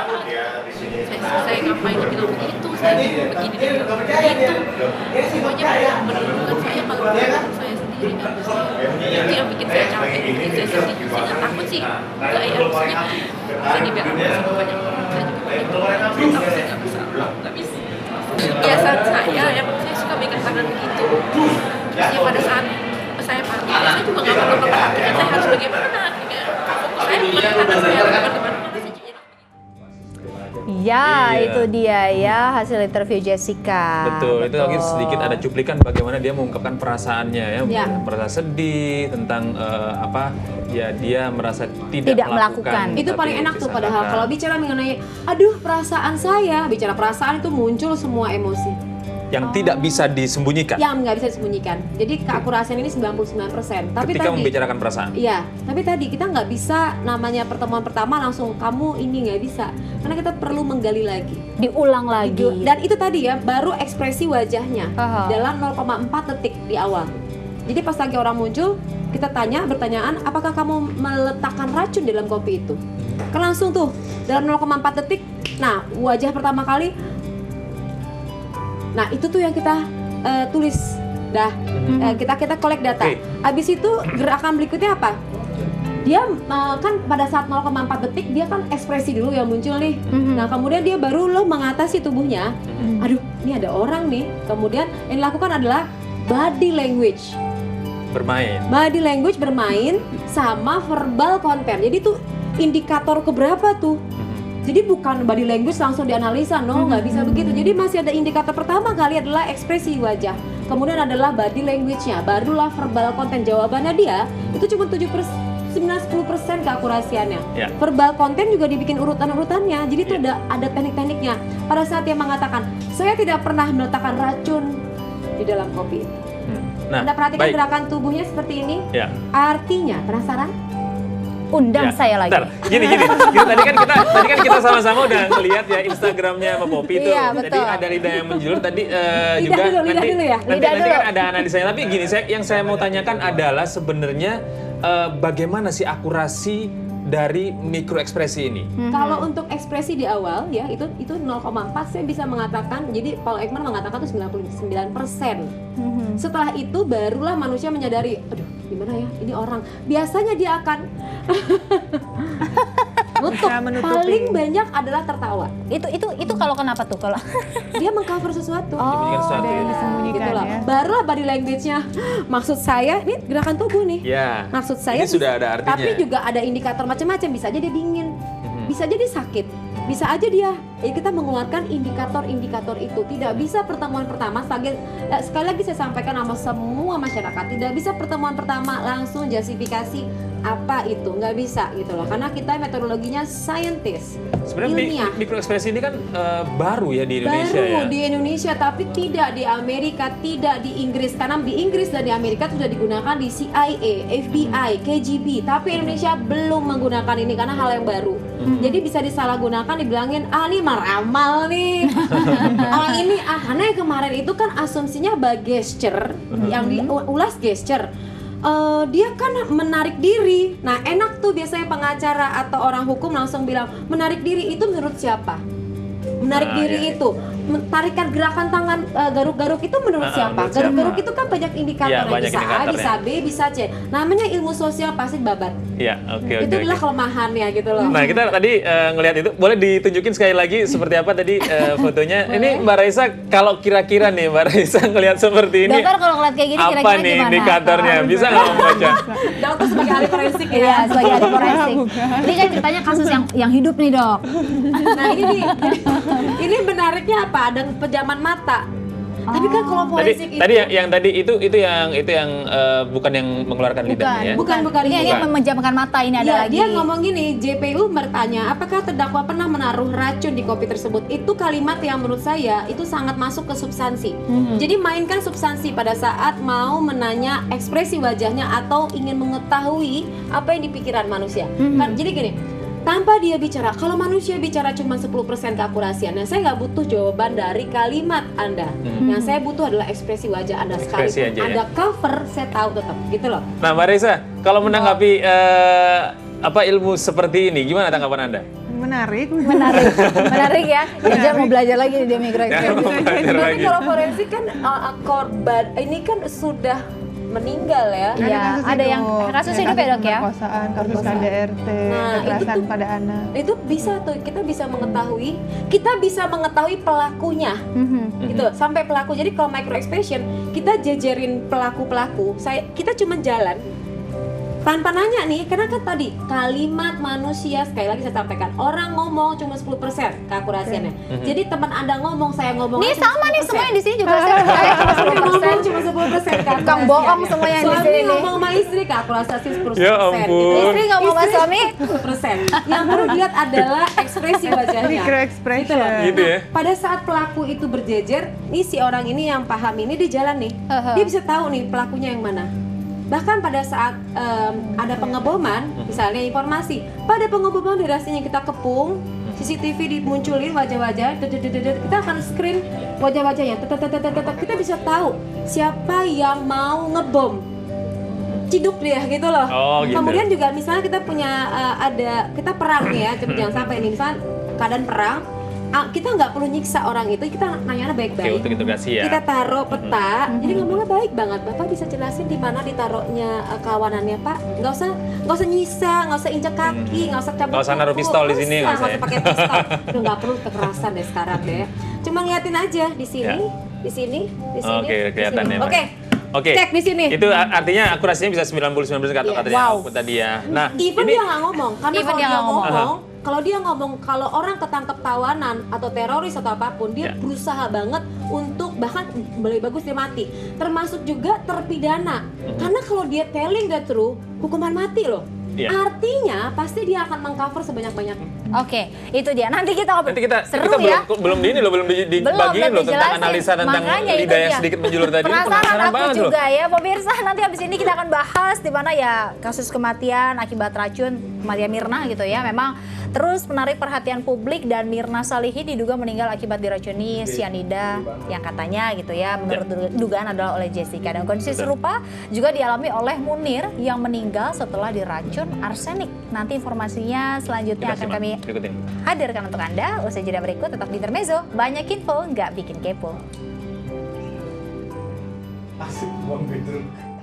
saya ngapain bilang begitu, saya begini dia bilang begitu, semuanya menunjukkan saya kalau bukan saya sendiri dan itu yang bikin saya capek, bikin saya sedih. Saya nggak takut sih, nggak ya, maksudnya saya dibilang sama banyak orang, saya juga begitu, tapi saya nggak bisa, nggak bisa. Kebiasaan saya, yang saya suka megang tangan begitu. Terusnya pada saat saya parkir, saya juga nggak apa-apa, saya harus bagaimana, fokus saya bukan tangan saya, bukan kemana-mana. Ya, itu dia ya hasil interview Jessica. Betul, itu lagi sedikit ada cuplikan bagaimana dia mengungkapkan perasaannya ya. Merasa sedih tentang ya dia merasa tidak melakukan. Itu paling enak tuh, padahal kalau bicara mengenai aduh perasaan saya, bicara perasaan itu muncul semua emosi yang tidak bisa disembunyikan. Yang nggak bisa disembunyikan. Jadi keakurasian ini 99%. Tapi ketika tadi, membicarakan perasaan. Iya, tapi tadi kita nggak bisa namanya pertemuan pertama langsung kamu ini, nggak bisa. Karena kita perlu menggali lagi. Diulang lagi. Dan itu tadi ya, baru ekspresi wajahnya dalam 0,4 detik di awal. Jadi pas lagi orang muncul, kita bertanyaan, apakah kamu meletakkan racun di dalam kopi itu? Kan langsung tuh, dalam 0,4 detik, nah wajah pertama kali. Nah itu tuh yang kita tulis, kita collect data. Abis itu gerakan berikutnya apa? Dia kan pada saat 0,4 detik dia kan ekspresi dulu yang muncul nih. Nah kemudian dia baru mengatasi tubuhnya. Aduh, ini ada orang nih. Kemudian yang dilakukan adalah body language. Body language bermain sama verbal content. Jadi tuh indikator keberapa tuh? Jadi bukan body language langsung dianalisa, nggak bisa begitu. Jadi masih ada indikator pertama kali adalah ekspresi wajah. Kemudian adalah body language-nya, barulah verbal content. Jawabannya dia itu cuma 9-10% keakurasiannya. Verbal content juga dibikin urutan-urutannya. Jadi itu ada teknik-tekniknya. Pada saat dia mengatakan, saya tidak pernah meletakkan racun di dalam kopi. Anda perhatikan gerakan tubuhnya seperti ini. Artinya, penasaran? Undang saya lagi. Gini. Tadi kan kita sama-sama udah ngelihat ya Instagramnya Mbak Popi itu. Tadi ada lidah yang menjulur. Tadi juga nanti kan ada analisanya. Tapi gini, yang saya mau tanyakan adalah sebenarnya bagaimana sih akurasi dari mikro ekspresi ini? Kalau untuk ekspresi di awal ya itu 0,4 saya bisa mengatakan. Jadi Paul Ekman mengatakan itu 99%. Setelah itu barulah manusia menyadari, aduh gimana ya ini orang. Biasanya dia akan paling banyak adalah tertawa. Itu kalau kenapa tuh? Kalau dia mengcover sesuatu. Disembunyikan gitu ya. Barulah body language-nya. Maksud saya ini gerakan tubuh nih. Maksud saya ini sudah ada artinya. Tapi juga ada indikator macam-macam. Bisa aja dia dingin, bisa jadi sakit, bisa aja dia. Kita mengeluarkan indikator-indikator itu. Tidak bisa pertemuan pertama. Sekali lagi saya sampaikan sama semua masyarakat, tidak bisa pertemuan pertama langsung justifikasi apa itu, nggak bisa gitu loh. Karena kita metodologinya scientist, sebenarnya mikro ekspresi ini kan baru ya di Indonesia. Baru di Indonesia, tapi tidak di Amerika, tidak di Inggris. Karena di Inggris dan di Amerika sudah digunakan di CIA, FBI, KGB. Tapi Indonesia belum menggunakan ini karena hal yang baru. Jadi bisa disalahgunakan, dibilangin ini meramal nih. Ini karena yang kemarin itu kan asumsinya by gesture, yang diulas gesture. Dia kan menarik diri. Nah enak tuh biasanya pengacara atau orang hukum langsung bilang menarik diri itu menurut siapa? Menarik diri itu tarikan gerakan tangan garuk-garuk itu menurut siapa? Garuk-garuk itu kan banyak indikator, bisa A, bisa B, bisa C. Namanya ilmu sosial pasti babat. Itu adalah kelemahannya gitu loh. Nah kita tadi ngelihat itu, boleh ditunjukin sekali lagi seperti apa tadi fotonya? Ini Mbak Raisa, kalau kira-kira nih Mbak Raisa ngelihat seperti ini, dokter kalau ngeliat kayak gini kira-kira apa nih gimana? Indikatornya? Bisa nggak membaca? Dokter sebagai ahli forensik ya. Iya, sebagai ahli forensik. Ini kan ceritanya kasus yang hidup nih dok. Nah ini menariknya apa? Ada pejaman mata. Tapi kan kalau forensik tadi itu yang bukan yang mengeluarkan lidahnya ya. Bukan. Ini yang menjamkan mata ini ada lagi. Dia ngomong gini, JPU bertanya, apakah terdakwa pernah menaruh racun di kopi tersebut? Itu kalimat yang menurut saya itu sangat masuk ke substansi. Jadi mainkan substansi pada saat mau menanya ekspresi wajahnya atau ingin mengetahui apa yang di pikiran manusia. Kan jadi gini, tanpa dia bicara, kalau manusia bicara cuma 10% keakurasian, nah saya nggak butuh jawaban dari kalimat Anda. Yang saya butuh adalah ekspresi wajah Anda. Sekalipun Anda cover, saya tahu tetap gitu loh. Nah Mbak Raisa, kalau menanggapi ilmu seperti ini, gimana tanggapan Anda? Menarik ya. Jaja mau belajar lagi di microexpression. Berarti kalau forensik kan korban ini kan sudah meninggal ya. Iya, ada yang kasus hidup ya, Dok ya. Pemerkosaan, kasus KDRT, kekerasan pada anak. Itu bisa tuh kita bisa mengetahui pelakunya. Gitu, sampai pelaku. Jadi kalau microexpression kita jejerin pelaku-pelaku, kita cuma jalan tanpa nanya nih, karena kan tadi kalimat manusia, sekali lagi saya sampaikan, orang ngomong cuma 10% keakurasiannya. Jadi teman Anda ngomong, saya ngomong. Nih sama nih semua yang di sini juga saya ngomong cuma 10% Tukang bohong semua yang di sini. Suami ngomong sama istri keakurasian 10%. Ya ampun. Istri ngomong sama suami 10%. Yang perlu dilihat adalah ekspresi wajahnya. Microexpression. Gitu ya. Pada saat pelaku itu berjejer, nih si orang ini yang paham ini di jalan nih, dia bisa tahu nih pelakunya yang mana. Bahkan pada saat ada pengeboman, misalnya informasi, pada pengeboman durasinya kita kepung, CCTV dimunculin wajah-wajah, kita akan screen wajah-wajahnya, kita bisa tahu siapa yang mau ngebom, ciduk dia gitu loh. Gitu. Kemudian juga misalnya kita punya kita perang nih ya, jangan sampai ini misalnya keadaan perang. Kita nggak perlu nyiksa orang itu, kita nanya baik-baik. Oke, integrasi ya. Kita taruh peta, jadi ngomongnya baik banget. Bapak bisa jelasin di mana ditaruhnya kawanannya Pak? Nggak usah nyisa, nggak usah injak kaki, nggak usah cabut. Nggak usah naruh pistol di sini, nggak usah pakai pistol. Udah nggak perlu kekerasan deh sekarang deh. Cuma ngeliatin aja di sini, di sini, di sini. Oke, kelihatan ya. Oke. Cek di sini. Itu artinya akurasinya bisa 99% katanya tadi ya. Nah, even dia nggak ngomong, karena Even kalau dia dia nggak ngomong, kalau dia ngomong, kalau orang ketangkep tawanan atau teroris atau apapun, dia berusaha banget untuk bahkan lebih bagus dia mati. Termasuk juga terpidana. Karena kalau dia telling the truth, hukuman mati loh. Artinya pasti dia akan mengcover sebanyak-banyaknya. Oke, itu dia. Nanti kita seru kita ya. belum dibagiin loh tentang analisa tentang lidah yang sedikit menjulur tadi. Penasaran aku banget juga ya, pemirsa. Nanti habis ini kita akan bahas di mana ya kasus kematian akibat racun kematian Mirna gitu ya. Memang terus menarik perhatian publik dan Mirna Salihin diduga meninggal akibat diracuni cyanida yang katanya gitu ya menurut dugaan adalah oleh Jessica, dan kondisi serupa juga dialami oleh Munir yang meninggal setelah diracun arsenik. Nanti informasinya selanjutnya akan kami hadirkan untuk Anda. Usai jeda berikut tetap di Intermezzo, banyak info nggak bikin kepo. Asik buang bedroom.